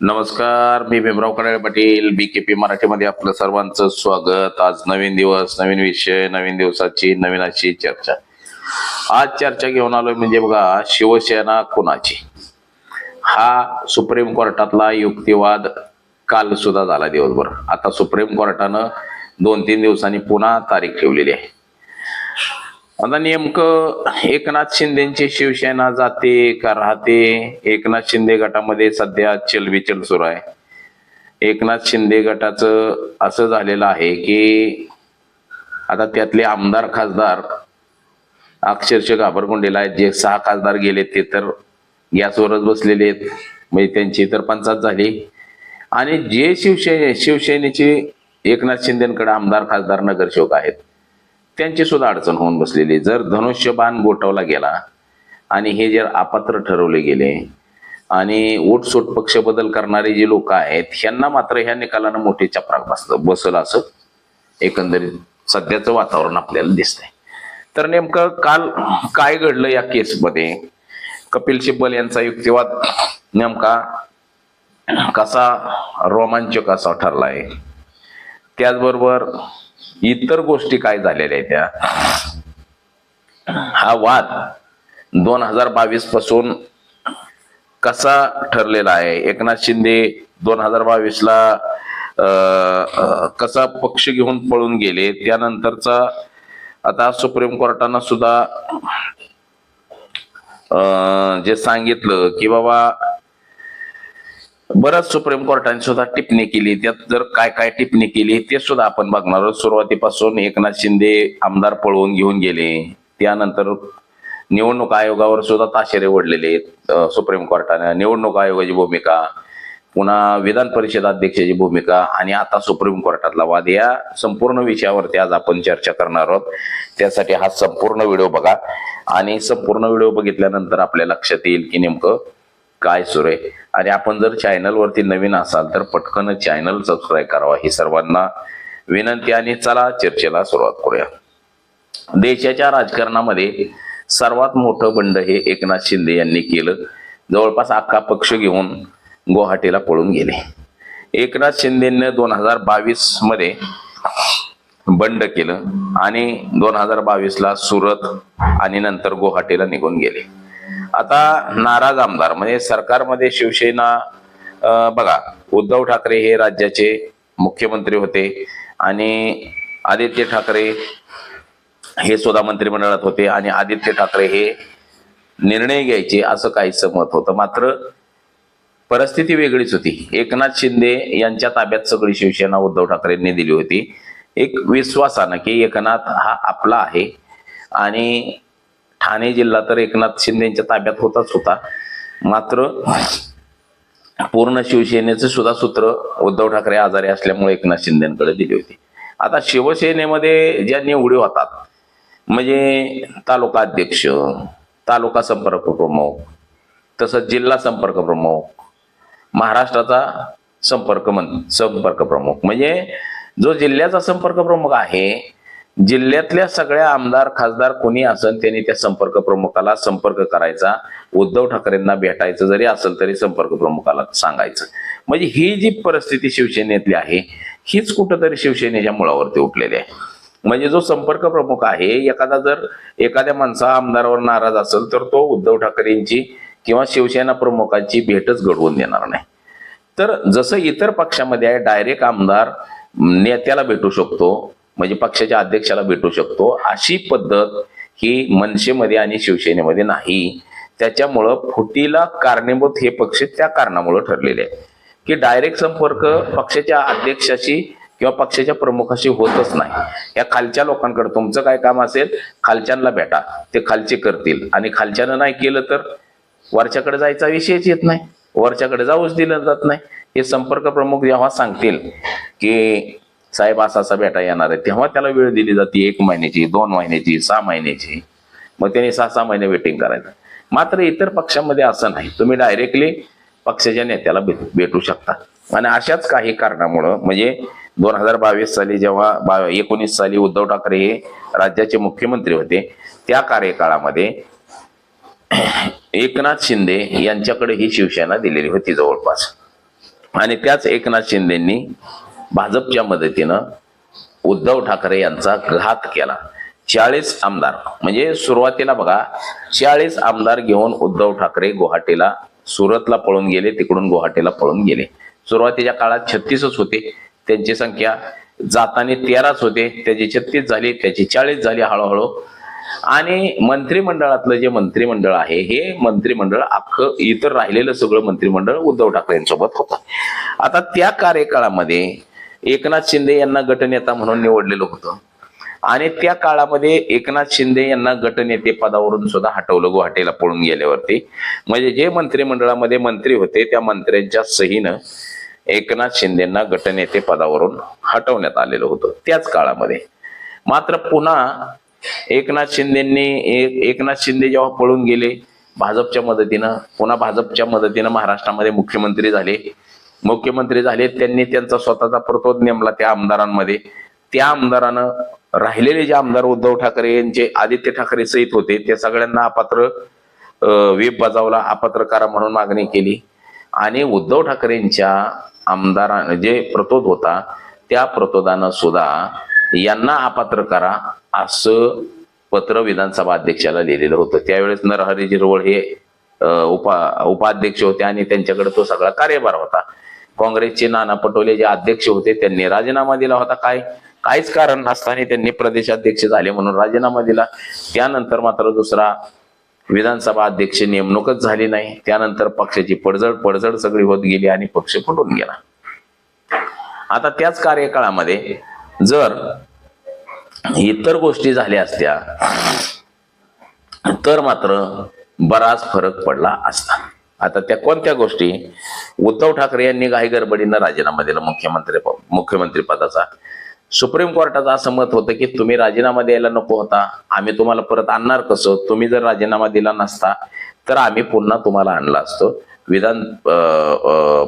नमस्कार, मी भीमराव कडाळे पाटील, BKP मराठीमध्ये आपलं सर्वांचं स्वागत. आज नवीन दिवस, नवीन विषय, नवीन दिवसाची नवीन अशी चर्चा. आज चर्चा घेऊन आलोय म्हणजे बघा, शिवसेना कुणाची, हा सुप्रीम कोर्टातला युक्तिवाद काल सुद्धा झाला दिवसभर. आता सुप्रीम कोर्टानं 2-3 दिवसांनी पुन्हा तारीख ठेवलेली आहे. आता नेमकं एकनाथ शिंदेची शिवसेना जाते का राहते? एकनाथ शिंदे गटामध्ये सध्या चलबिचल सुरू आहे. एकनाथ शिंदे गटाचं असं झालेलं आहे की आता त्यातले आमदार खासदार अक्षरशः घाबरगुंडीला आहेत. जे 6 खासदार गेले ते तर गॅसवरच बसलेले आहेत, म्हणजे त्यांची तर पंचायत झाली. आणि जे शिवसेनेचे एकनाथ शिंदेकडे आमदार खासदार नगरसेवक आहेत त्यांची सुद्धा अडचण होऊन बसलेली. जर धनुष्यबाण गोठवला गेला आणि हे जर अपात्र ठरवले गेले आणि ओटसोट पक्ष बदल करणारे जे लोक आहेत ह्यांना मात्र ह्या निकालानं मोठी चपराक बसल असं एकंदरीत सध्याचं वातावरण आपल्याला दिसतंय. तर नेमकं काल काय घडलं या केसमध्ये? कपिल सिब्बल यांचा युक्तिवाद नेमका कसा रोमांचक असा ठरलाय, त्याचबरोबर इतर गोष्टी काय झालेल्या आहेत त्या. हा वाद 2022 पासून कसा ठरलेला आहे? एकनाथ शिंदे 2022 ला कसा पक्ष घेऊन पळून गेले, त्यानंतरचा आता सुप्रीम कोर्टानं सुद्धा जे सांगितलं की बाबा बरंच सुप्रीम कोर्टाने सुद्धा टिप्पणी केली. त्यात जर काय काय टिप्पणी केली ते सुद्धा आपण बघणार आहोत. सुरुवातीपासून एकनाथ शिंदे आमदार पळवून घेऊन गेले, त्यानंतर निवडणूक आयोगावर सुद्धा ताशेरे ओढलेले सुप्रीम कोर्टाने. निवडणूक आयोगाची भूमिका, पुन्हा विधान परिषद अध्यक्षाची भूमिका आणि आता सुप्रीम कोर्टातला वाद, या संपूर्ण विषयावरती आज आपण चर्चा करणार आहोत. त्यासाठी हा संपूर्ण व्हिडिओ बघा आणि संपूर्ण व्हिडिओ बघितल्यानंतर आपल्या लक्षात येईल की नेमकं काय सुरू आहे. आणि आपण जर चॅनलवरती नवीन असाल तर पटकन चॅनल सबस्क्राईब करावा ही सर्वांना विनंती. आणि चला चर्चेला सुरुवात करूया. देशाच्या राजकारणामध्ये सर्वात मोठं बंड हे एकनाथ शिंदे यांनी केलं. जवळपास अख्खा पक्ष घेऊन गुवाहाटीला पळून गेले. एकनाथ शिंदेने 2022 मध्ये बंड केलं आणि 2022 ला सुरत आणि नंतर गुवाहाटीला निघून गेले. आता नाराज आमदार म्हणजे सरकारमध्ये शिवसेना बघा, उद्धव ठाकरे हे राज्याचे मुख्यमंत्री होते आणि आदित्य ठाकरे हे सुद्धा मंत्रिमंडळात होते आणि आदित्य ठाकरे हे निर्णय घ्यायचे असं काहीच मत होतं. मात्र परिस्थिती वेगळीच होती. एकनाथ शिंदे यांच्या ताब्यात सगळी शिवसेना उद्धव ठाकरेंनी दिली होती, एक विश्वासानं की एकनाथ हा आपला आहे. आणि ठाणे जिल्हा तर एकनाथ शिंदेच्या ताब्यात होताच होता. मात्र पूर्ण शिवसेनेचे सुद्धा सूत्र उद्धव ठाकरे आजारी असल्यामुळे एकनाथ शिंदेकडे दिली होती. आता शिवसेनेमध्ये ज्या निवडी होतात म्हणजे तालुका अध्यक्ष, तालुका संपर्क प्रमुख, तसंच जिल्हा संपर्क प्रमुख, महाराष्ट्राचा संपर्क प्रमुख, म्हणजे जो जिल्ह्याचा संपर्क प्रमुख आहे, जिल्ह्यातल्या सगळ्या आमदार खासदार कोणी असेल त्यांनी त्या संपर्क प्रमुखाला संपर्क करायचा. उद्धव ठाकरेंना भेटायचं जरी असेल तरी संपर्क प्रमुखाला सांगायचं. म्हणजे ही जी परिस्थिती शिवसेनेतली आहे हीच कुठंतरी शिवसेनेच्या मुळावरती उठलेली आहे. म्हणजे जो संपर्क प्रमुख आहे, एखादा जर एखाद्या माणसा आमदारावर नाराज असेल तर तो उद्धव ठाकरेंची किंवा शिवसेना प्रमुखांची भेटच घडवून देणार नाही. तर जसं इतर पक्षामध्ये आहे, डायरेक्ट आमदार नेत्याला भेटू शकतो, म्हणजे पक्षाच्या अध्यक्षाला भेटू शकतो, अशी पद्धत ही मनसेमध्ये आणि शिवसेनेमध्ये नाही. त्याच्यामुळं फुटीला कारणीभूत हे पक्ष त्या कारणामुळे ठरलेले आहे की डायरेक्ट संपर्क पक्षाच्या अध्यक्षाशी किंवा पक्षाच्या प्रमुखाशी होतच नाही. या खालच्या लोकांकडे तुमचं काय काम असेल खालच्यांना भेटा, ते खालचे करतील. आणि खालच्यानं नाही केलं तर वरच्याकडे जायचा विषयच येत नाही, वरच्याकडे जाऊच दिलं जात नाही. हे संपर्क प्रमुख जेव्हा सांगतील की साहेब असा भेटा येणार आहे, तेव्हा त्याला वेळ दिली जाते. 1 महिन्याची, 2 महिन्याची, 6 महिन्याची. मग त्यांनी 6-6 महिने वेटिंग करायचं. मात्र इतर पक्षामध्ये असं नाही, तुम्ही डायरेक्टली पक्षाच्या नेत्याला भेटू शकता. आणि अशाच काही कारणामुळं म्हणजे 2022 साली जेव्हा 19 साली उद्धव ठाकरे हे राज्याचे मुख्यमंत्री होते, त्या कार्यकाळामध्ये एकनाथ शिंदे यांच्याकडे ही शिवसेना दिलेली होती जवळपास. आणि त्याच एकनाथ शिंदेंनी भाजपच्या मदतीनं उद्धव ठाकरे यांचा घात केला. 40 आमदार, म्हणजे सुरुवातीला बघा 40 आमदार घेऊन उद्धव ठाकरे गुवाहाटीला, सुरतला पळून गेले, तिकडून गुवाहाटीला पळून गेले. सुरुवातीच्या काळात 36च होते, त्यांची संख्या जाताना 13च होते, त्याची 36 झाली, त्याची 40 झाली हळूहळू. आणि मंत्रिमंडळातलं जे मंत्रिमंडळ आहे हे मंत्रिमंडळ अख्खं इतर राहिलेलं सगळं मंत्रिमंडळ उद्धव ठाकरेंसोबत होतं. आता त्या कार्यकाळामध्ये एकनाथ शिंदे यांना गटनेता म्हणून निवडलेलं होतं आणि त्या काळामध्ये एकनाथ शिंदे यांना गटनेते पदावरून सुद्धा हटवलं गुवाहाटीला पळून गेल्यावरती. म्हणजे जे मंत्रिमंडळामध्ये मंत्री होते त्या मंत्र्यांच्या सहीनं एकनाथ शिंदेंना गटनेते पदावरून हटवण्यात आलेलं होतं त्याच काळामध्ये. मात्र पुन्हा एकनाथ शिंदे जेव्हा पळून गेले भाजपच्या मदतीनं, पुन्हा भाजपच्या मदतीनं महाराष्ट्रामध्ये मुख्यमंत्री झाले. त्यांनी त्यांचा स्वतःचा प्रतोद नेमला त्या आमदारांमध्ये. त्या आमदारानं राहिलेले जे आमदार उद्धव ठाकरे यांचे आदित्य ठाकरे सहित होते त्या सगळ्यांना अपात्र व्हीप बजावला, अपात्र करा म्हणून मागणी केली. आणि उद्धव ठाकरेंच्या आमदारांना जे प्रतोद होता त्या प्रतोदानं सुद्धा यांना अपात्र करा असं पत्र विधानसभा अध्यक्षाला लिहिलेलं होतं. त्यावेळेस नरहरी झिरवळ हे उपाध्यक्ष होते आणि त्यांच्याकडे तो सगळा कार्यभार होता. काँग्रेसचे नाना पटोले जे अध्यक्ष होते त्यांनी राजीनामा दिला होता. काहीच कारण नसताना त्यांनी प्रदेशाध्यक्ष झाले म्हणून राजीनामा दिला. त्यानंतर मात्र दुसरा विधानसभा अध्यक्ष नेमणूकच झाली नाही. त्यानंतर पक्षाची पडझड सगळी होत गेली आणि पक्ष फुटून गेला. आता त्याच कार्यकाळामध्ये जर इतर गोष्टी झाल्या असत्या तर मात्र बराच फरक पडला असता. आता त्या कोणत्या गोष्टी? उद्धव ठाकरे यांनी घाईगडबडीनं राजीनामा दिला मुख्यमंत्री पदाचा. सुप्रीम कोर्टाचं असं मत होतं की तुम्ही राजीनामा द्यायला नको होता, आम्ही तुम्हाला परत आणणार कसं? तुम्ही जर राजीनामा दिला नसता तर आम्ही पुन्हा तुम्हाला आणला असतो. विधान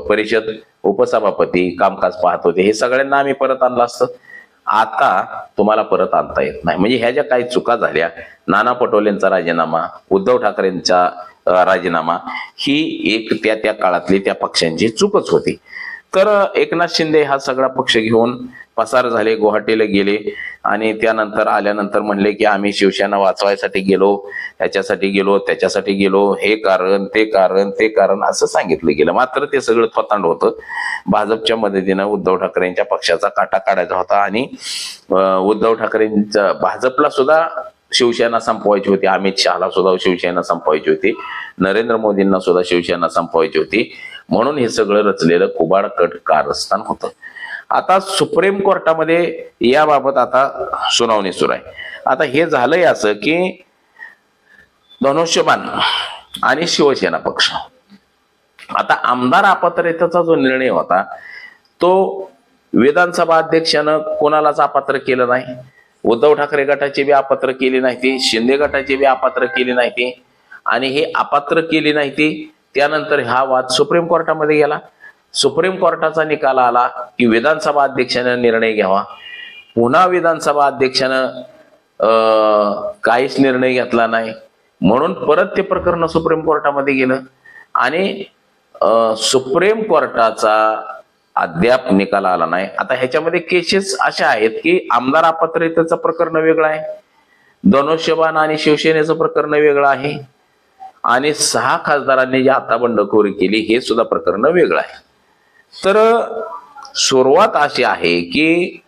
परिषद उपसभापती कामकाज पाहत होते, हे सगळ्यांना आम्ही परत आणलं असतं. आता तुम्हाला परत आणता येत नाही. म्हणजे ह्या ज्या काही चुका झाल्या, नाना पटोलेंचा राजीनामा, उद्धव ठाकरेंचा राजीनामा, ही एक त्या काळातली त्या पक्षांची चूकच होती. तर एकनाथ शिंदे हा सगळा पक्ष घेऊन पसार झाले, गुवाहाटीला गेले आणि त्यानंतर आल्यानंतर म्हणले की आम्ही शिवसेना वाचवायसाठी गेलो, त्याच्यासाठी गेलो, हे कारण ते कारण असं सांगितलं गेलं. मात्र ते सगळं थोतांड होतं. भाजपच्या मदतीनं उद्धव ठाकरेंच्या पक्षाचा काटा काढायचा होता आणि उद्धव ठाकरेंच्या भाजपला सुद्धा शिवसेना संपवायची होती, अमित शहाला सुद्धा शिवसेना संपवायची होती, नरेंद्र मोदींना सुद्धा शिवसेना संपवायची होती. म्हणून हे सगळं रचलेलं कुबाड कट कारस्थान होतं. आता सुप्रीम कोर्टामध्ये याबाबत आता सुनावणी सुरू आहे. आता हे झालंय असं की धनुष्यबाण आणि शिवसेना पक्ष, आता आमदार अपात्रतेचा जो निर्णय होता तो विधानसभा अध्यक्षानं कोणालाच अपात्र केलं नाही. उद्धव ठाकरे गटाची बी अपात्र केली नाही ती, शिंदे गटाची बी अपात्र केली नाही ती, आणि हे अपात्र केली नाही ती. त्यानंतर हा वाद सुप्रीम कोर्टामध्ये गेला. सुप्रीम कोर्टाचा निकाल आला की विधानसभा अध्यक्षानं निर्णय घ्यावा. पुन्हा विधानसभा अध्यक्षानं काहीच निर्णय घेतला नाही म्हणून परत ते प्रकरण सुप्रीम कोर्टामध्ये गेलं आणि सुप्रीम कोर्टाचा अद्याप निकाल आला नाही. आता ह्याच्यामध्ये केसेस अशा आहेत की आमदार अपात्रतेचं प्रकरण वेगळं आहे, धनुष्यबाण आणि शिवसेनेचं प्रकरण वेगळं आहे, आणि 6 खासदारांनी जी आता बंडखोरी केली हे सुद्धा प्रकरण वेगळं आहे. तर सुरुवात अशी आहे की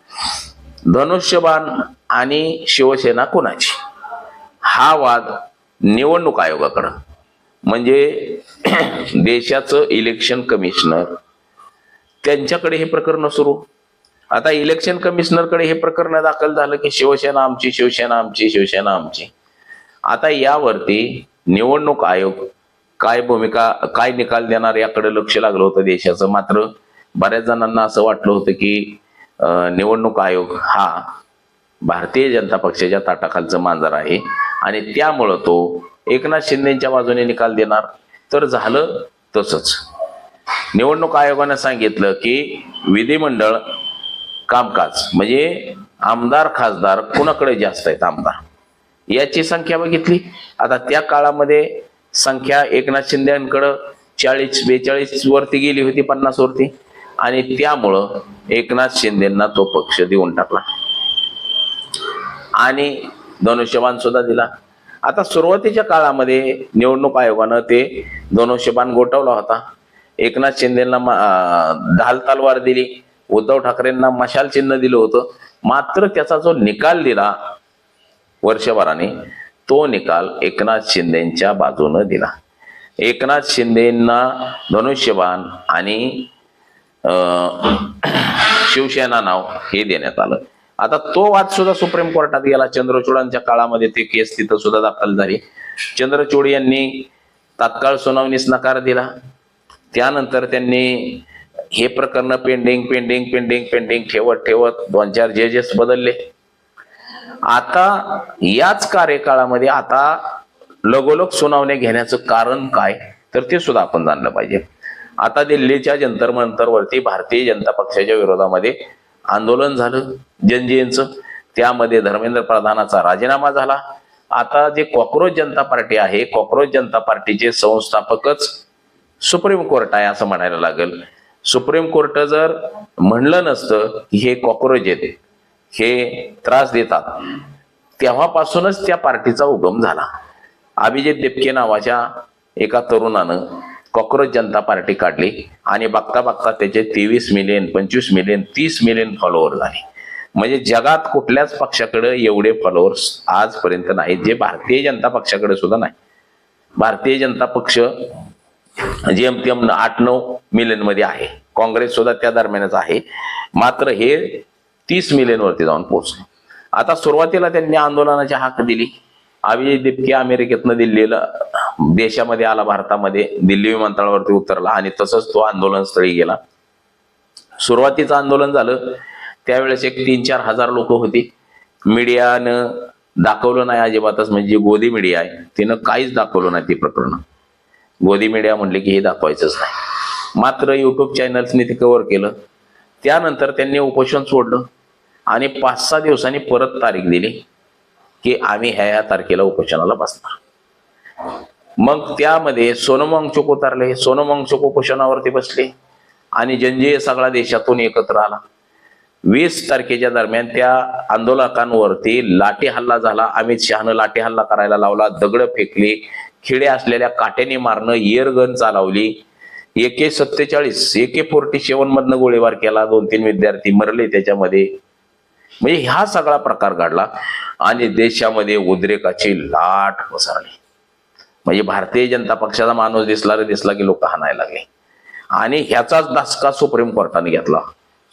धनुष्यबाण आणि शिवसेना कोणाची, हा वाद निवडणूक आयोगाकडं, म्हणजे देशाचं इलेक्शन कमिशनर, त्यांच्याकडे हे प्रकरण सुरू. आता इलेक्शन कमिशनरकडे हे प्रकरण दाखल झालं की शिवसेना आमची. आता यावरती निवडणूक आयोग काय निकाल देणार याकडे लक्ष लागलं होतं देशाचं. मात्र बऱ्याच जणांना असं वाटलं होतं की निवडणूक आयोग हा भारतीय जनता पक्षाच्या ताटाखालचं मांजर आहे आणि त्यामुळं तो एकनाथ शिंदेच्या बाजूने निकाल देणार. तर झालं तसंच. निवडणूक आयोगानं सांगितलं की विधिमंडळ कामकाज म्हणजे आमदार खासदार कुणाकडे जास्त आहेत, आमदार याची संख्या बघितली. आता त्या काळामध्ये संख्या एकनाथ शिंदेकडं 40-42 वरती गेली होती, 50 वरती, आणि त्यामुळं एकनाथ शिंदेंना तो पक्ष देऊन टाकला आणि धनुष्यबाण सुद्धा दिला. आता सुरुवातीच्या काळामध्ये निवडणूक आयोगानं ते धनुष्यबाण गोठवला होता. एकनाथ शिंदेना ढाल तलवार दिली, उद्धव ठाकरेंना मशाल चिन्ह दिलं होतं. मात्र त्याचा जो निकाल दिला वर्षभराने, तो निकाल एकनाथ शिंदेच्या बाजूनं दिला. एकनाथ शिंदेना धनुष्यबाण आणि शिवसेना नाव हे देण्यात आलं. आता तो वाद सुद्धा सुप्रीम कोर्टात गेला. चंद्रचूडांच्या काळामध्ये ते केस तिथं सुद्धा दाखल झाली. चंद्रचूड यांनी तात्काळ सुनावणीस नकार दिला. त्यानंतर त्यांनी हे प्रकरण पेंडिंग पेंडिंग पेंडिंग पेंडिंग ठेवत ठेवत 2-4 जजेस बदलले. आता याच कार्यकाळामध्ये आता लगोलग सुनावणी घेण्याचं कारण काय, तर ते सुद्धा आपण जाणलं पाहिजे. आता दिल्लीच्या जंतर मंतरवरती भारतीय जनता पक्षाच्या विरोधामध्ये आंदोलन झालं जनजींचं. त्यामध्ये धर्मेंद्र प्रधानाचा राजीनामा झाला. आता जे कॉक्रोच जनता पार्टी आहे, कॉक्रोच जनता पार्टीचे संस्थापकच सुप्रीम कोर्ट आहे असं म्हणायला लागेल. सुप्रीम कोर्ट जर म्हणलं नसतं की हे कॉक्रोच आहेत, हे त्रास देतात, तेव्हापासूनच त्या पार्टीचा उगम झाला. अभिजित देपके नावाच्या एका तरुणानं कॉक्रोच जनता पार्टी काढली आणि बघता बघता त्याचे 23 मिलियन 25 मिलियन 30 मिलियन फॉलोअर झाले. म्हणजे जगात कुठल्याच पक्षाकडे एवढे फॉलोअर्स आजपर्यंत नाहीत, जे भारतीय जनता पक्षाकडे सुद्धा नाही. भारतीय जनता पक्ष जेमतेम 8-9 मिलियन मध्ये आहे. काँग्रेस सुद्धा त्या दरम्यानच आहे. मात्र हे 30 मिलियन वरती जाऊन पोहोचले. आता सुरुवातीला त्यांनी आंदोलनाची हाक दिली. अभिजित देपके अमेरिकेतनं दिल्लीला देशामध्ये आला, भारतामध्ये दिल्ली विमानतळावरती उतरला आणि तसंच तो आंदोलन स्थळी गेला. सुरुवातीचं आंदोलन झालं त्यावेळेस एक 3-4 हजार लोक होती. मीडियानं दाखवलं नाही अजिबातच, म्हणजे गोदी मीडिया आहे तिनं काहीच दाखवलं नाही ती प्रकरण. गोदी मीडिया म्हणले की हे दाखवायचंच नाही. मात्र युट्यूब चॅनल्सनी ते कव्हर केलं. त्यानंतर त्यांनी उपोषण सोडलं आणि 5-6 दिवसांनी परत तारीख दिली की आम्ही ह्या तारखेला उपोषणाला बसणार. मग त्यामध्ये सोनम वांगचुक उतरले. सोनम वांगचुक उपोषणावरती बसले आणि जनजीय सगळा देशातून एकत्र आला. 20 तारखेच्या दरम्यान त्या आंदोलकांवरती लाठी हल्ला झाला. अमित शहानं लाठी हल्ला करायला लावला, दगड फेकली, खिडे असलेल्या काट्याने मारणं, एअरगन चालवली, AK-47 AK-47 मधनं गोळीबार केला. 2-3 विद्यार्थी मरले त्याच्यामध्ये. म्हणजे ह्या सगळा प्रकार घडला आणि देशामध्ये उद्रेकाची लाट पसरली. म्हणजे भारतीय जनता पक्षाचा माणूस दिसला की लोक हाणायला लागले आणि ह्याचाच धसका सुप्रीम कोर्टाने घेतला.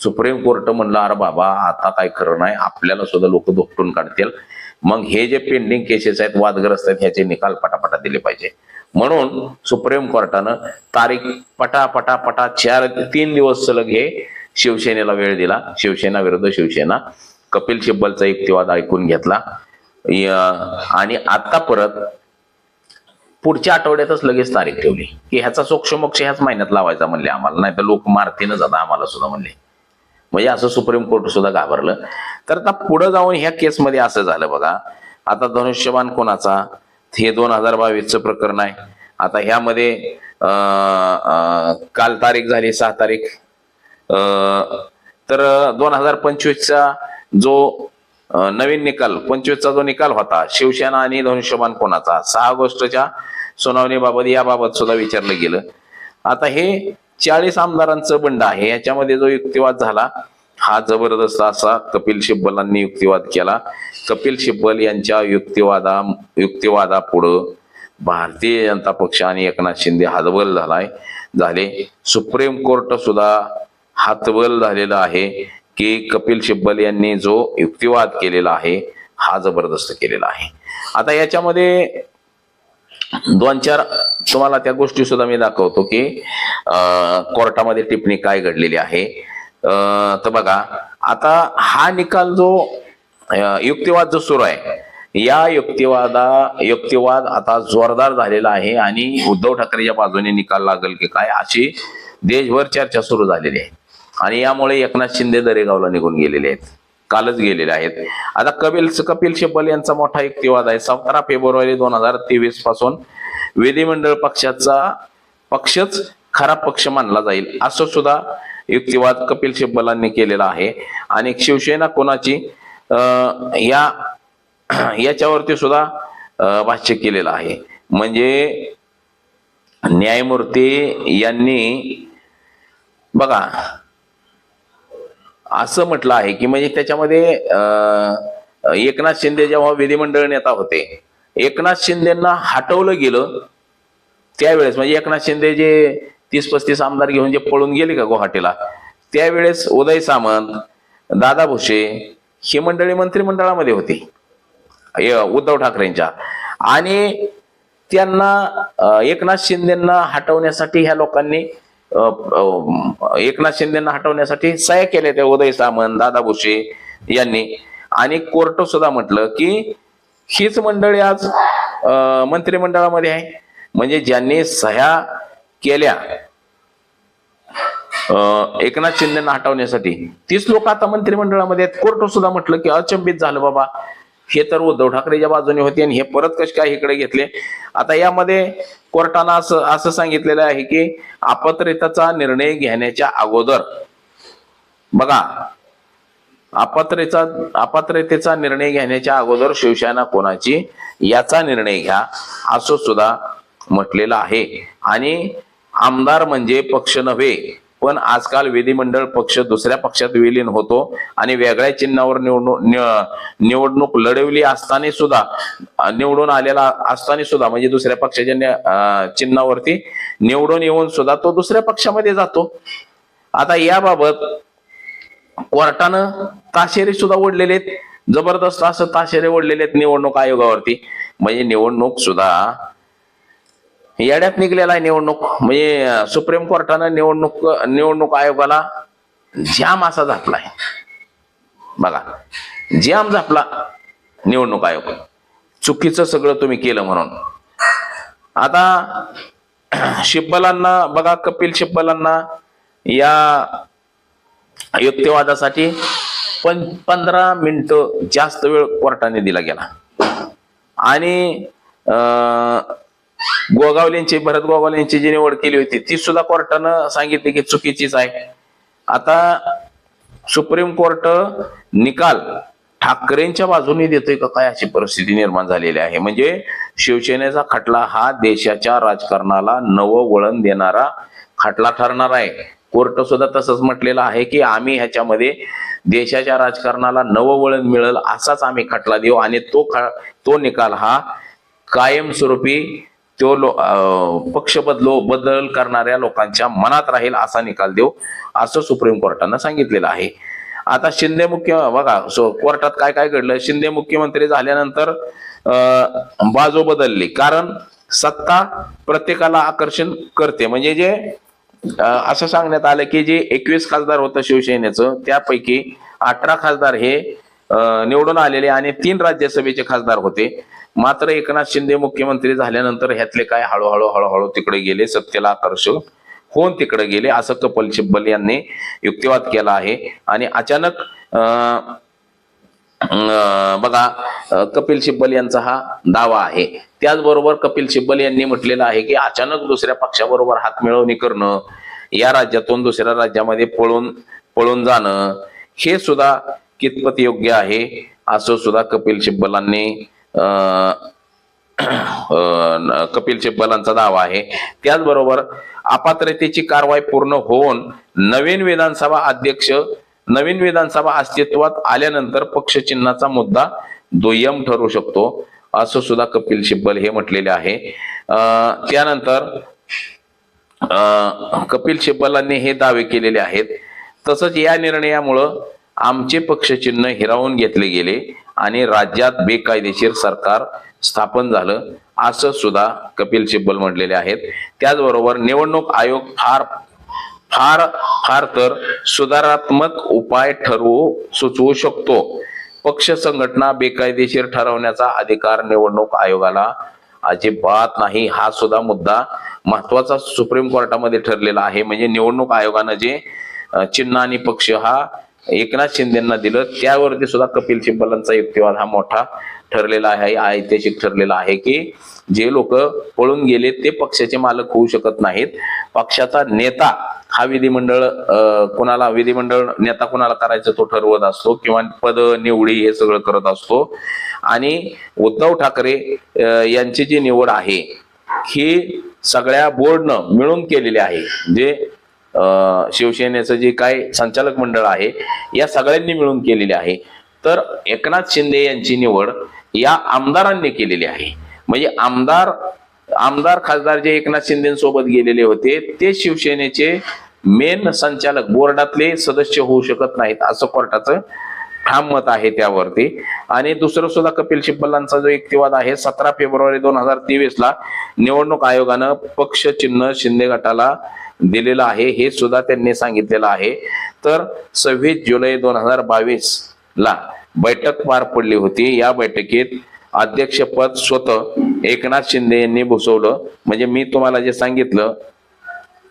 सुप्रीम कोर्ट म्हणलं अरे बाबा आता काय खरं नाही, आपल्याला सुद्धा लोक धोपटून काढतील. मग हे जे पेंडिंग केसेस आहेत, वादग्रस्त आहेत, ह्याचे निकाल पटापटा दिले पाहिजे. म्हणून सुप्रीम कोर्टानं तारीख पटापटा 3 दिवस सलग हे शिवसेनेला वेळ दिला. शिवसेना विरुद्ध शिवसेना कपिल सिब्बलचा युक्तिवाद ऐकून घेतला आणि आता परत पुढच्या आठवड्यातच लगेच तारीख ठेवली की ह्याचा सोक्षमोक्ष ह्याच महिन्यात लावायचा म्हणले आम्हाला, नाही तर लोक मारतीनच आता आम्हाला सुद्धा म्हणले. म्हणजे असं सुप्रीम कोर्ट सुद्धा घाबरलं. तर आता पुढे जाऊन ह्या केसमध्ये असं झालं बघा. आता धनुष्यबाण कोणाचा, हे 2022चं प्रकरण आहे. आता ह्यामध्ये काल तारीख झाली 6 तारीख. तर 2025चा जो नवीन निकाल 25चा जो निकाल होता शिवसेना आणि धनुष्यबाण कोणाचा, 6 ऑगस्टच्या सुनावणीबाबत याबाबत सुद्धा विचारलं गेलं. आता हे 40 आमदारांचं बंड आहे. याच्यामध्ये जो युक्तिवाद झाला हा जबरदस्त असा कपिल सिब्बलांनी युक्तिवाद केला. कपिल सिब्बल यांच्या युक्तिवादापुढं भारतीय जनता पक्ष आणि एकनाथ शिंदे हतबल झाले. सुप्रीम कोर्ट सुद्धा हतबल झालेलं आहे की कपिल सिब्बल यांनी जो युक्तिवाद केलेला आहे हा जबरदस्त केलेला आहे. आता याच्यामध्ये 2-4 तुम्हाला त्या गोष्टी सुद्धा मी दाखवतो की कोर्टामध्ये टिप्पणी काय घडलेली आहे. तर बघा आता हा निकाल जो युक्तिवाद जो सुरू आहे, या युक्तिवाद आता जोरदार झालेला आहे आणि उद्धव ठाकरेच्या बाजूने निकाल लागेल की काय अशी देशभर चर्चा सुरू झालेली आहे. आणि यामुळे एकनाथ शिंदे दरेगावला निघून गेलेले आहेत, कालच गेलेले आहेत. आता कपिल सिब्बल यांचा मोठा युक्तिवाद आहे. 17 फेब्रुवारी 2023 पासून विधिमंडळ पक्षच खरा पक्ष मानला जाईल, असं सुद्धा युक्तिवाद कपिल सिब्बलांनी केलेला आहे. आणि शिवसेना कोणाची या याच्यावरती सुद्धा भाष्य केलेलं आहे. म्हणजे न्यायमूर्ती यांनी बघा असं म्हटलं आहे की म्हणजे त्याच्यामध्ये एकनाथ शिंदे जेव्हा विधिमंडळ नेता होते, एकनाथ शिंदेना हटवलं गेलं त्यावेळेस, म्हणजे एकनाथ शिंदे जे 30-35 आमदार घेऊन जे पळून गेले का गुवाहाटीला, त्यावेळेस उदय सामंत, दादा भुसे ही मंडळी मंत्रिमंडळामध्ये होती उद्धव ठाकरेंच्या. आणि त्यांना एकनाथ शिंदेना हटवण्यासाठी ह्या लोकांनी एकनाथ शिंदेना हटवण्यासाठी सह्या केल्या त्या उदय सामंत, दादा भुसे यांनी. आणि कोर्ट सुद्धा म्हटलं की हीच मंडळी आज मंत्रिमंडळामध्ये आहे. म्हणजे ज्यांनी सह्या केल्या एकनाथ शिंदेना हटवण्यासाठी तीच लोक आता मंत्रिमंडळामध्ये आहेत. कोर्ट सुद्धा म्हटलं की अचंबित झालं बाबा, हे तर उद्धव ठाकरेच्या बाजूने होते आणि हे परत कसे काय इकडे घेतले. आता यामध्ये कोर्टानं असं सांगितलेलं आहे की अपात्रतेचा निर्णय घेण्याच्या अगोदर बघा, अपात्रतेचा निर्णय घेण्याच्या अगोदर शिवसेना कोणाची याचा निर्णय घ्या, असं सुद्धा म्हटलेलं आहे. आणि आमदार म्हणजे पक्ष नव्हे, पण आजकाल विधिमंडळ पक्ष दुसऱ्या पक्षात विलीन होतो आणि वेगळ्या चिन्हावर निवडणूक लढवली असताना सुद्धा, निवडून आलेला असताना सुद्धा, म्हणजे दुसऱ्या पक्षाच्या चिन्हावरती निवडून येऊन सुद्धा तो दुसऱ्या पक्षामध्ये जातो. आता याबाबत कोर्टानं ताशेरे सुद्धा ओढलेले आहेत, जबरदस्त असं ताशेरे ओढलेले आहेत निवडणूक आयोगावरती. म्हणजे निवडणूक सुद्धा येड्यात निघलेला आहे निवडणूक. म्हणजे सुप्रीम कोर्टानं निवडणूक आयोगाला जाम असा झापलाय बघा, जाम झापला निवडणूक आयोग, चुकीचं सगळं तुम्ही केलं म्हणून. आता सिब्बलांना बघा, कपिल सिब्बलांना या युक्तिवादासाठी 15 मिनिटं जास्त वेळ कोर्टाने दिला गेला. आणि भरत गोगावलेंची जी निवड केली होती ती सुद्धा कोर्टानं सांगितली की चुकीचीच आहे. आता सुप्रीम कोर्ट निकाल ठाकरेंच्या बाजूने देतोय का काय, अशी परिस्थिती निर्माण झालेली आहे. म्हणजे शिवसेनेचा खटला हा देशाच्या राजकारणाला नवं वळण देणारा खटला ठरणार आहे. कोर्ट सुद्धा तसंच म्हटलेलं आहे की आम्ही ह्याच्यामध्ये देशाच्या राजकारणाला नवं वळण मिळेल असाच आम्ही खटला देऊ आणि तो निकाल हा कायमस्वरूपी पक्ष बदल करणाऱ्या लोकांच्या मनात राहील असा निकाल देऊ, असं सुप्रीम कोर्टानं सांगितलेलं आहे. आता शिंदे बघा कोर्टात काय काय घडलं. शिंदे मुख्यमंत्री झाल्यानंतर बाजू बदलली, कारण सत्ता प्रत्येकाला आकर्षण करते. म्हणजे जे असं सांगण्यात आलं की जे 21 खासदार होतं शिवसेनेचं, त्यापैकी 18 खासदार हे निवडून आलेले आणि 3 राज्यसभेचे खासदार होते. मात्र एकनाथ शिंदे मुख्यमंत्री झाल्यानंतर ह्यातले काय हळूहळू तिकडे गेले, सत्तेला आकर्षण होऊन तिकडे गेले, असं कपिल सिब्बल यांनी युक्तिवाद केला आहे. आणि अचानक बघा कपिल सिब्बल यांचा हा दावा आहे. त्याचबरोबर कपिल सिब्बल यांनी म्हटलेलं आहे की अचानक दुसऱ्या पक्षाबरोबर हात मिळवणी करणं, या राज्यातून दुसऱ्या राज्यामध्ये पळून जाणं, हे सुद्धा कितपत योग्य आहे, असं सुद्धा कपिल सिब्बलांचा दावा आहे. त्याचबरोबर अपात्रतेची कारवाई पूर्ण होऊन नवीन विधानसभा अस्तित्वात आल्यानंतर पक्ष चिन्हाचा मुद्दा दुय्यम ठरू शकतो, असं सुद्धा कपिल सिब्बल हे म्हटलेले आहे. त्यानंतर कपिल सिब्बलांनी हे दावे केलेले आहेत. तसंच या निर्णयामुळं आमचे पक्षचिन्ह हिरावून घेतले गेले आणि राज्यात बेकायदेशीर सरकार स्थापन झालं, असं सुद्धा कपिल सिब्बल म्हटलेले आहेत. त्याचबरोबर निवडणूक आयोग फार तर सुधारात्मक उपाय सुचवू शकतो. पक्ष संघटना बेकायदेशीर ठरवण्याचा अधिकार निवडणूक आयोगाला अजिबात नाही, हा सुद्धा मुद्दा महत्वाचा सुप्रीम कोर्टामध्ये ठरलेला आहे. म्हणजे निवडणूक आयोगानं जे चिन्ह आणि पक्ष हा एकनाथ शिंदेना दिलं, त्यावरती सुद्धा कपिल सिब्बलांचा युक्तिवाद हा मोठा ठरलेलं आहे, ऐतिहासिक ठरलेलं आहे की जे लोक पळून गेले ते पक्षाचे मालक होऊ शकत नाहीत. पक्षाचा नेता हा विधिमंडळ विधिमंडळ नेता कोणाला करायचं तो ठरवत असतो किंवा पद निवडी हे सगळं करत असतो. आणि उद्धव ठाकरे यांची जी निवड आहे ही सगळ्या बोर्डनं मिळून केलेली आहे. जे शिवसेनेचं जे काय संचालक मंडळ आहे या सगळ्यांनी मिळून केलेली आहे. तर एकनाथ शिंदे यांची निवड या आमदारांनी केलेली आहे. म्हणजे आमदार खासदार जे एकनाथ शिंदेसोबत गेलेले होते ते शिवसेनेचे मेन संचालक बोर्डातले सदस्य होऊ शकत नाहीत असं कोर्टाचं ठाम मत आहे त्यावरती. आणि दुसरं सुद्धा कपिल सिब्बलांचा जो युक्तिवाद आहे 17 फेब्रुवारी 2023 ला निवडणूक आयोगानं पक्ष चिन्ह शिंदे गटाला दिलेलं आहे हे सुद्धा त्यांनी सांगितलेलं आहे. तर 26 जुलै 2022 ला बैठक पार पडली होती. या बैठकीत अध्यक्षपद स्वतः एकनाथ शिंदे यांनी भूषवलं. म्हणजे मी तुम्हाला जे सांगितलं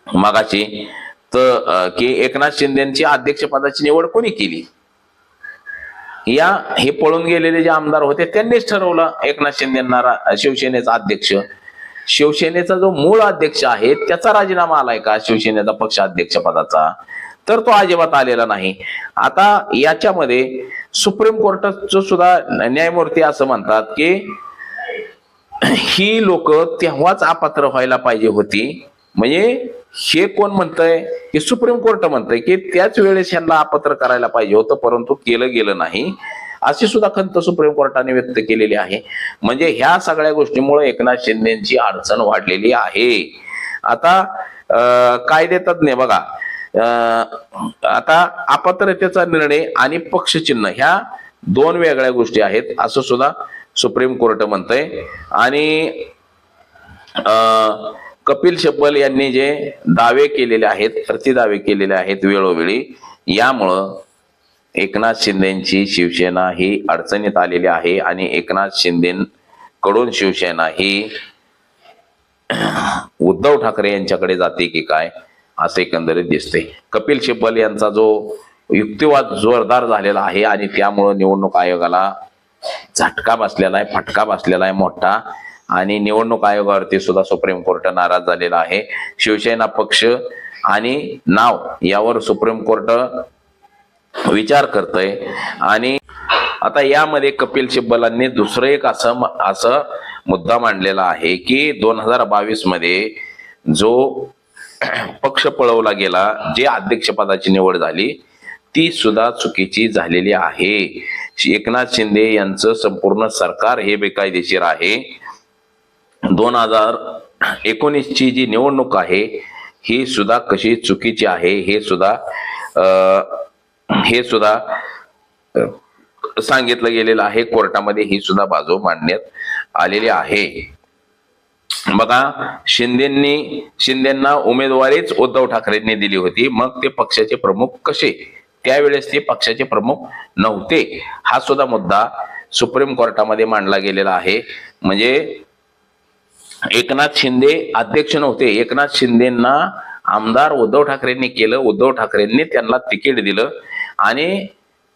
मगाशी तर की एकनाथ शिंदेची अध्यक्षपदाची निवड कोणी केली, हे पळून गेलेले जे आमदार होते त्यांनीच ठरवलं एकनाथ शिंदेंना शिवसेनेचा अध्यक्ष. शिवसेनेचा जो मूळ अध्यक्ष आहे त्याचा राजीनामा आलाय का शिवसेनेचा पक्ष अध्यक्ष पदाचा, तर तो अजिबात आलेला नाही. आता याच्यामध्ये सुप्रीम कोर्टाचं सुद्धा न्यायमूर्ती असं म्हणतात की ही लोक तेव्हाच अपात्र व्हायला पाहिजे होती. म्हणजे हे कोण म्हणतंय की सुप्रीम कोर्ट म्हणतंय की त्याच वेळेस यांना अपात्र करायला पाहिजे होतं परंतु केलं गेलं नाही अशी सुद्धा खंत सुप्रीम कोर्टाने व्यक्त केलेली आहे. म्हणजे ह्या सगळ्या गोष्टीमुळे एकनाथ शिंदेची अडचण वाढलेली आहे. आता कायदेतज्ञ बघा आता अपात्रतेचा निर्णय आणि पक्षचिन्ह ह्या दोन वेगळ्या गोष्टी आहेत असं सुद्धा सुप्रीम कोर्ट म्हणतंय. आणि कपिल सिब्बल यांनी जे दावे केलेले आहेत प्रतिदावे केलेले आहेत वेळोवेळी यामुळं एकनाथ शिंदेची शिवसेना ही अडचणीत आलेली आहे. आणि एकनाथ शिंदेकडून शिवसेना ही उद्धव ठाकरे यांच्याकडे जाते की काय असं एकंदरीत दिसते. कपिल सिब्बल यांचा जो युक्तिवाद जोरदार झालेला आहे आणि त्यामुळं निवडणूक आयोगाला झटका बसलेला आहे, फटका बसलेला आहे मोठा. आणि निवडणूक आयोगावरती सुद्धा सुप्रीम कोर्ट नाराज झालेला आहे. शिवसेना पक्ष आणि नाव यावर सुप्रीम कोर्ट विचार करतय. आणि आता यामध्ये कपिल सिब्बलांनी दुसरं एक असं मुद्दा मांडलेला आहे की 2022 मध्ये जो पक्ष पळवला गेला, जे अध्यक्षपदाची निवड झाली ती सुद्धा चुकीची झालेली आहे. एकनाथ शिंदे यांचं संपूर्ण सरकार हे बेकायदेशीर आहे. 2019 ची जी निवडणूक आहे ही सुद्धा कशी चुकीची आहे हे सुद्धा सांगितलं गेलेलं आहे. कोर्टामध्ये ही सुद्धा बाजू मांडण्यात आलेली आहे. बघा शिंदेंना उमेदवारीच उद्धव ठाकरेंनी दिली होती, मग ते पक्षाचे प्रमुख कसे, त्यावेळेस ते पक्षाचे प्रमुख नव्हते हा सुद्धा मुद्दा सुप्रीम कोर्टामध्ये मांडला गेलेला आहे. म्हणजे एकनाथ शिंदे अध्यक्ष नव्हते, एकनाथ शिंदेंना आमदार उद्धव ठाकरेंनी केलं, उद्धव ठाकरेंनी त्यांना तिकीट दिलं आणि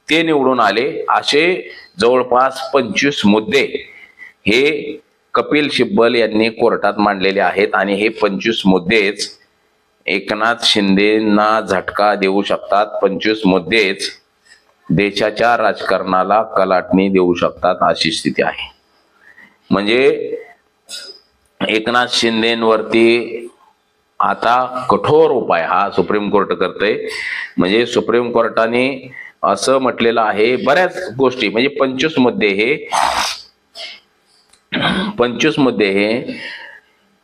ते निवडून आले. असे जवळपास 25 मुद्दे हे कपिल सिब्बल यांनी कोर्टात मांडलेले आहेत. आणि हे 25 मुद्देच एकनाथ शिंदेंना झटका देऊ शकतात. 25 मुद्देच देशाच्या राजकारणाला कलाटणी देऊ शकतात अशी स्थिती आहे. म्हणजे एकनाथ शिंदेवरती आता कठोर उपाय हा सुप्रीम कोर्ट करतंय. म्हणजे सुप्रीम कोर्टाने असं म्हटलेलं आहे बऱ्याच गोष्टी, म्हणजे 25 मुद्दे हे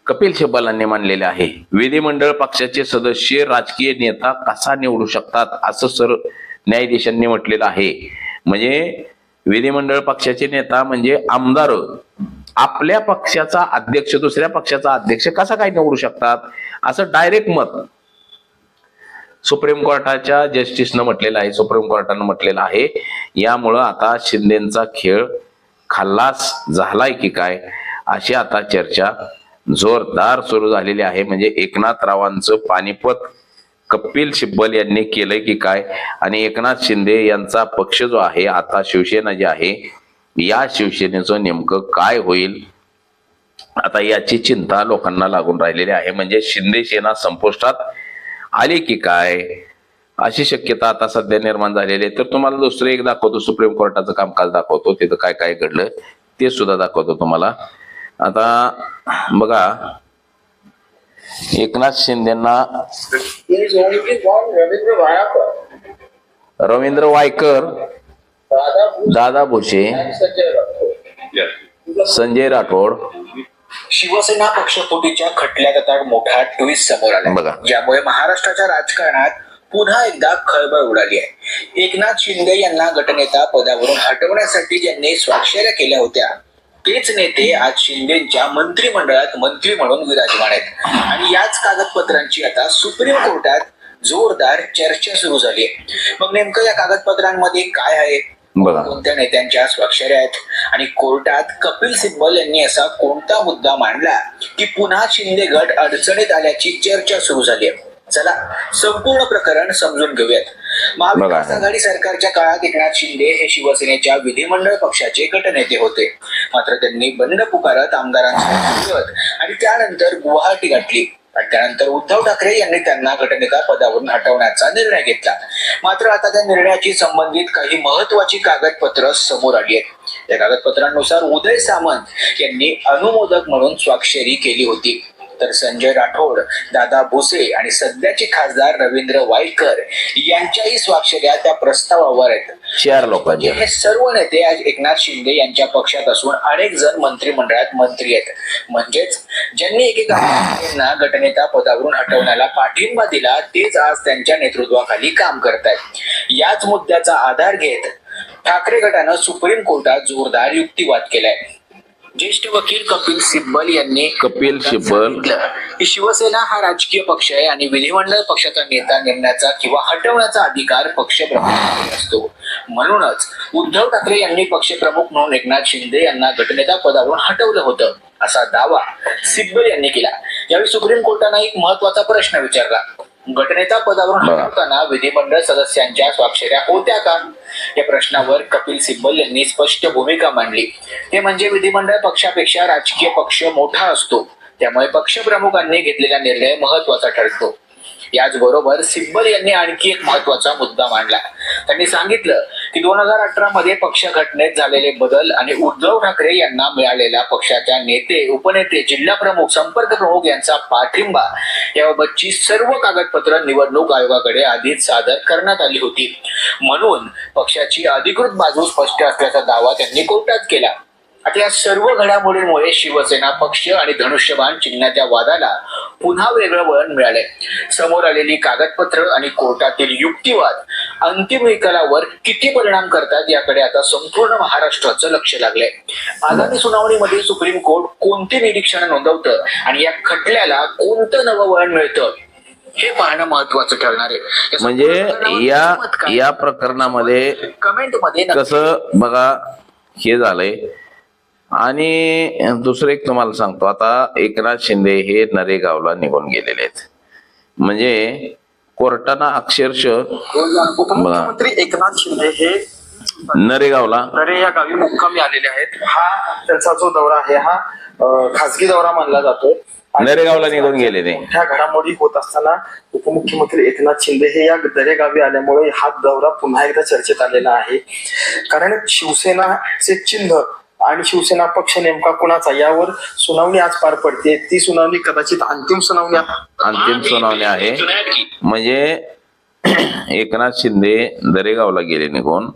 कपिल सिब्बलांनी मांडलेले आहे. विधिमंडळ पक्षाचे सदस्य राजकीय नेता कसा निवडू शकतात असं न्यायाधीशांनी म्हटलेलं आहे. म्हणजे विधिमंडळ पक्षाचे नेता म्हणजे आमदार आपल्या पक्षाचा अध्यक्ष दुसऱ्या पक्षाचा अध्यक्ष कसा काय निवडू शकतात असं डायरेक्ट मत सुप्रीम कोर्टाच्या जस्टिसनं म्हटलेलं आहे, सुप्रीम कोर्टानं म्हटलेलं आहे. यामुळं आता शिंदेचा खेळ खल्लास झालाय की काय अशी आता चर्चा जोरदार सुरू झालेली आहे. म्हणजे एकनाथरावांचं पानिपत कपिल सिब्बल यांनी केलंय की काय, आणि एकनाथ शिंदे यांचा पक्ष जो आहे आता शिवसेना जी आहे या शिवसेनेचं नेमकं काय होईल आता याची चिंता लोकांना लागून राहिलेली आहे. म्हणजे शिंदे सेना संपुष्टात आली की काय अशी शक्यता आता सध्या निर्माण झालेली आहे. तर तुम्हाला दुसरं एक दाखवतो, सुप्रीम कोर्टाचं कामकाज दाखवतो, तिथं काय काय घडलं ते सुद्धा दाखवतो तुम्हाला. आता बघा, एकनाथ शिंदेना रवींद्र वायकर, दादा भुसे, संजय राठोड, शिवसेना पक्षफुटीच्या खटल्यात आता मोठा ट्विस्ट समोर आला बघा. ज्यामुळे महाराष्ट्राच्या राजकारणात पुन्हा एकदा खळबळ उडाली आहे. एकनाथ शिंदे यांना गटनेता पदावरून हटवण्यासाठी ज्यांनी स्वाक्षऱ्या केल्या होत्या तेच नेते आज शिंदेच्या मंत्रिमंडळात मंत्री म्हणून विराजमान आहेत. आणि याच कागदपत्रांची आता सुप्रीम कोर्टात जोरदार चर्चा सुरू झाली आहे. मग नेमकं या कागदपत्रांमध्ये काय आहे, बघा. कोणत्या नेत्यांच्या स्वाक्षऱ्या आहेत आणि कोर्टात कपिल सिब्बल यांनी असा कोणता मुद्दा मांडला की पुन्हा शिंदे गट अडचणीत आल्याची चर्चा सुरू झाली आहे. चला संपूर्ण प्रकरण समजून घेऊयात. महाविकास आघाडी सरकारच्या काळात एकनाथ शिंदे हे शिवसेनेच्या विधिमंडळ पक्षाचे गटनेते होते. मात्र त्यांनी बंड पुकारत आमदारांसोबत आणि त्यानंतर गुवाहाटी गाठली. आणि त्यानंतर उद्धव ठाकरे यांनी त्यांना गटनेता पदावरून हटवण्याचा निर्णय घेतला. मात्र आता त्या निर्णयाची संबंधित काही महत्वाची कागदपत्र समोर आली आहेत. या कागदपत्रांनुसार उदय सामंत यांनी अनुमोदक म्हणून स्वाक्षरी केली होती, तर संजय राठोड, दादा भुसे आणि सध्याचे खासदार रवींद्र वायकर यांच्याही स्वाक्षऱ्या त्या प्रस्तावावर आहेत. 4 लोकांचे हे सर्व नेते आज एकनाथ शिंदे यांच्या पक्षात असून अनेक जण मंत्रिमंडळात मंत्री आहेत. म्हणजेच ज्यांनी एकेका गटनेता पदावरून हटवण्याला पाठिंबा दिला तेच आज त्यांच्या नेतृत्वाखाली काम करतायत. याच मुद्द्याचा आधार घेत ठाकरे गटानं सुप्रीम कोर्टात जोरदार युक्तिवाद केलाय. ज्येष्ठ वकील कपिल सिब्बल यांनी की शिवसेना हा राजकीय पक्ष आहे आणि विधिमंडळ पक्षाचा नेता नेमण्याचा किंवा हटवण्याचा अधिकार पक्षप्रमुख असतो. म्हणूनच उद्धव ठाकरे यांनी पक्षप्रमुख म्हणून एकनाथ शिंदे यांना गटनेता पदावरून हटवलं होतं असा दावा सिब्बल यांनी केला. यावेळी सुप्रीम कोर्टानं एक महत्वाचा प्रश्न विचारला, गटनेता पदावरून हटवताना विधिमंडळ सदस्यांच्या स्वाक्षऱ्या होत्या का? या प्रश्नावर कपिल सिब्बल यांनी स्पष्ट भूमिका मांडली. ते म्हणजे विधिमंडळ पक्षापेक्षा राजकीय पक्ष मोठा असतो, त्यामुळे पक्षप्रमुखांनी घेतलेला निर्णय महत्वाचा ठरतो. याचबरोबर सिब्बल यांनी आणखी एक महत्वाचा मुद्दा मांडला. त्यांनी सांगितलं की 2018 मध्ये पक्ष घटनेत झालेले बदल आणि उद्धव ठाकरे यांना मिळालेला पक्षाच्या नेते, उपनेते, जिल्हा प्रमुख, संपर्क प्रमुख यांचा पाठिंबा याबाबतची सर्व कागदपत्र निवडणूक आयोगाकडे आधीच सादर करण्यात आली होती. म्हणून पक्षाची अधिकृत बाजू स्पष्ट असल्याचा दावा त्यांनी कोर्टात केला. आता या सर्व घडामोडींमुळे शिवसेना पक्ष आणि धनुष्यबाण चिन्हाच्या वादाला पुन्हा वेगळं वळण मिळालंय. समोर आलेली कागदपत्र आणि कोर्टातील युक्तिवाद अंतिम निकालावर किती परिणाम करतात याकडे आता संपूर्ण महाराष्ट्राचं लक्ष लागलंय. आगामी सुनावणीमध्ये सुप्रीम कोर्ट कोणती निरीक्षणं नोंदवतं आणि या खटल्याला कोणतं नवं वळण मिळतं हे पाहणं महत्वाचं ठरणार आहे. म्हणजे या प्रकरणामध्ये कमेंट मध्ये कसं बघा हे झालंय. आणि दुसरं एक तुम्हाला सांगतो, आता एकनाथ शिंदे हे नरेगावला निघून गेलेले आहेत. म्हणजे कोर्टानं अक्षरशः उपमुख्यमंत्री एकनाथ शिंदे हे नरेगावला या गावी मुक्कामी आलेले आहेत. हा त्यांचा जो दौरा आहे हा खासगी दौरा मानला जातोय. नरेगावला निघून गेले ते. ह्या घडामोडी होत असताना उपमुख्यमंत्री एकनाथ शिंदे हे या दरेगावी आल्यामुळे हा दौरा पुन्हा एकदा चर्चेत आलेला आहे. कारण शिवसेनाचे चिन्ह आणि शिवसेना पक्ष नेमका कुणाचा यावर सुनावणी आज पार पडते. ती सुनावणी कदाचित अंतिम सुनावणी आहे. म्हणजे एकनाथ शिंदे दरेगावला गेले निघून.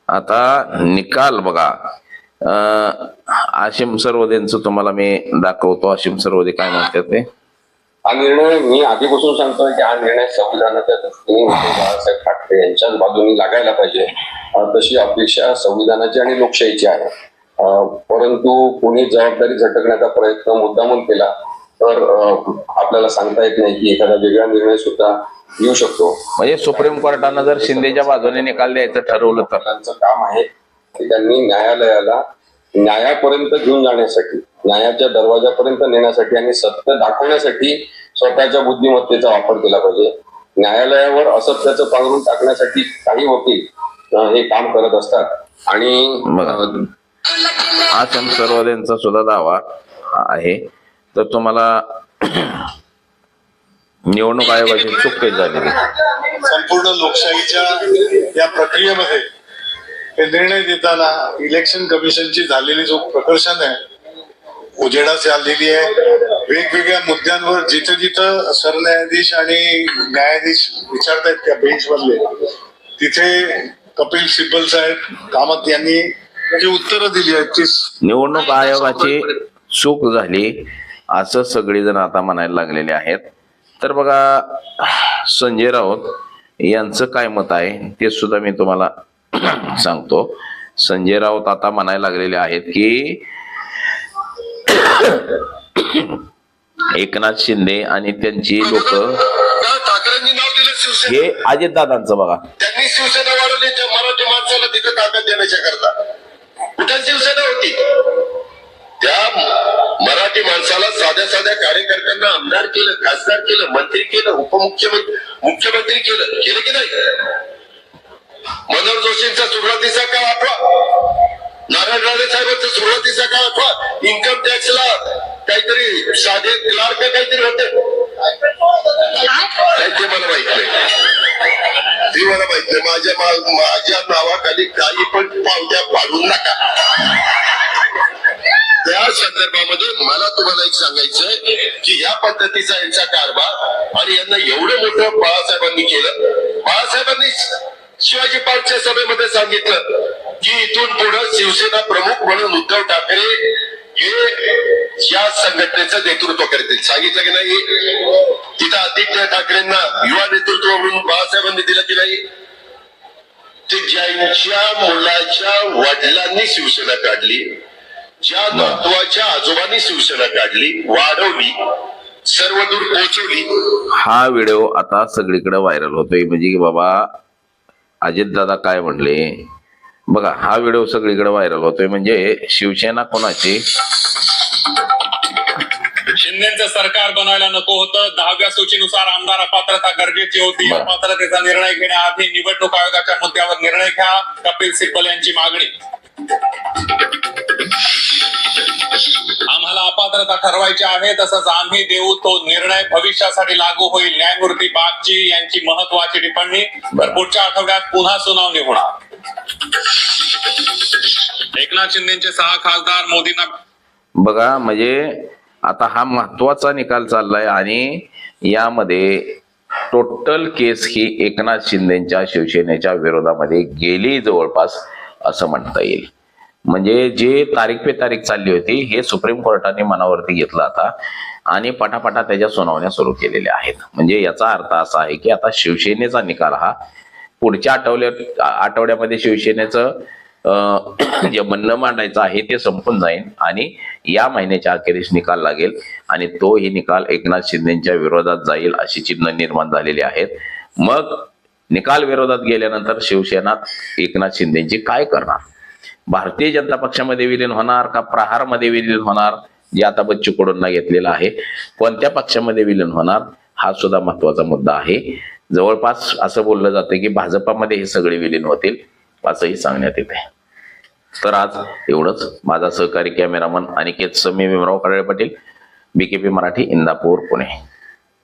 आता निकाल बघा, आशिम सर्वोदयांचं तुम्हाला मी दाखवतो. आशिम सर्वोदय काय म्हणतात ते. हा निर्णय मी आधीपासून सांगतोय की हा निर्णय संविधानाच्या दृष्टीने बाळासाहेब ठाकरे यांच्याच बाजूने लागायला पाहिजे, तशी अपेक्षा संविधानाची आणि लोकशाहीची आहे. परंतु कोणी जबाबदारी झटकण्याचा प्रयत्न मुद्दामून केला तर आपल्याला सांगता येत नाही की एखादा वेगळा निर्णय सुद्धा येऊ शकतो. म्हणजे सुप्रीम कोर्टानं जर शिंदेच्या बाजूने निकाल द्यायचं ठरवलं तर त्यांचं काम आहे की त्यांनी न्यायालयाला न्यायापर्यंत घेऊन जाण्यासाठी, न्यायाच्या दरवाजापर्यंत नेण्यासाठी आणि सत्य दाखवण्यासाठी स्वतःच्या बुद्धिमत्तेचा वापर केला पाहिजे. न्यायालयावर असत्याचं पांघरून टाकण्यासाठी काही वकील हे काम करत असतात आणि आसम सर्वोदयांचा सुद्धा दावा आहे. तर तुम्हाला निवडणूक आयोगाची चूक काही झालेली संपूर्ण लोकशाहीच्या या प्रक्रियेमध्ये हे निर्णय देताना इलेक्शन कमिशनची झालेली जो प्रकर्षण आहे उजेडास आलेली आहे. वेगवेगळ्या मुद्द्यांवर जिथं जिथं सरन्यायाधीश आणि न्यायाधीश विचारतायत त्या बेंच मधले, तिथे कपिल सिब्बल साहेब कामत यांनी जी उत्तरं दिली आहेत ती निवडणूक आयोगाची चूक झाली असं सगळेजण आता म्हणायला लागलेले आहेत. तर बघा संजय राऊत यांचं काय मत आहे ते सुद्धा मी तुम्हाला सांगतो. संजय राऊत आता म्हणायला लागलेले आहेत की एकनाथ शिंदे आणि त्यांची लोक ठाकरेंनी नाव दिलं शिवसेना. हे अजितदादांचं बघा, त्यांनी शिवसेना वाढवली त्या मराठी माणसाला तिथे ताकद देण्याच्या करता. कुठे शिवसेना होती? त्या मराठी माणसाला साध्या साध्या कार्यकर्त्यांना आमदार केलं, खासदार केलं, मंत्री केलं, मुख्यमंत्री केलं की नाही? मनोहर जोशींचा सुरुवातीचा काळ आठवा, नारायण राणे साहेबांचा सुरुवातीचा काळ आठवा. इन्कम टॅक्सला काहीतरी साधे क्लार्क काहीतरी होते, ते मला माहित नाही, ते मला माहित नाही. माझ्या नावाखाली काही पण पावत्या पाडू नका. त्या संदर्भामध्ये मला तुम्हाला एक सांगायचंय की या पद्धतीचा यांचा कारभार आणि यांना एवढं मोठं बाळासाहेबांनी केलं. बाळासाहेबांनी शिवाजी पार्कच्या सभेमध्ये सांगितलं की इथून पुढे शिवसेना प्रमुख म्हणून उद्धव ठाकरे हे या संघटनेचं नेतृत्व करतील. सांगितलं की नाही? तिथं आदित्य ठाकरेंना युवा नेतृत्व म्हणून बाळासाहेबांनी दिलं की नाही? ते ज्यांच्या मुलाच्या वडिलांनी शिवसेना काढली, ज्या नातवाच्या आजोबांनी शिवसेना काढली, वाढवली, सर्व दूर पोहोचवली. हा व्हिडिओ आता सगळीकडे व्हायरल होतोय. म्हणजे की बाबा अजितदादा काय म्हणले बघा, हा व्हिडिओ सगळीकडे व्हायरल होतोय. म्हणजे शिवसेना कोणाची? शिंदेचं सरकार बनायला नको होतं. 10व्या सूचीनुसार आमदार अपात्रता गरजेची होती. बरं. अपात्रतेचा निर्णय घेण्याआधी निवडणूक आयोगाच्या मुद्द्यावर निर्णय घ्या, कपिल सिब्बल यांची मागणी. आम्हाला अपात्रता ठरवायची आहे, तसंच आम्ही देऊ तो निर्णय भविष्यासाठी लागू होईल. न्यायमूर्ती बागची यांची महत्वाची टिप्पणी. तर पुढच्या आठवड्यात पुन्हा सुनावणी होणार. एकनाथ शिंदेचे 6 खासदार मोदींना बघा, म्हणजे आता हा महत्वाचा निकाल चाललाय आणि यामध्ये टोटल केस ही एकनाथ शिंदेच्या शिवसेनेच्या विरोधामध्ये गेली जवळपास असं म्हणता येईल. म्हणजे जे तारीख पे तारीख चालली होती हे सुप्रीम कोर्टाने मनावरती घेतलं आता आणि पटापटा त्याच्या सुनावण्या सुरू केलेल्या आहेत. म्हणजे याचा अर्थ असा आहे की आता शिवसेनेचा निकाल हा पुढच्या आठवड्यामध्ये शिवसेनेचं जे म्हणणं मांडायचं आहे ते संपून जाईल आणि या महिन्याच्या अखेरीस निकाल लागेल आणि तोही निकाल एकनाथ शिंदेच्या विरोधात जाईल अशी चिन्ह निर्माण झालेली आहेत. मग निकाल विरोधात गेल्यानंतर शिवसेना एकनाथ शिंदेची काय करणार? भारतीय जनता पक्षामध्ये विलीन होणार का प्रहारमध्ये विलीन होणार, जे आता बच्चू कडूंना घेतलेला आहे, कोणत्या पक्षामध्ये विलीन होणार हा सुद्धा महत्वाचा मुद्दा आहे. जवळपास असं बोललं जातं की भाजपामध्ये हे सगळे विलीन होतील असंही सांगण्यात येते. तर आज एवढंच. माझा सहकारी कॅमेरामन अनिकेत समी, भीमराव काळे पाटील, BKP मराठी, इंदापूर, पुणे.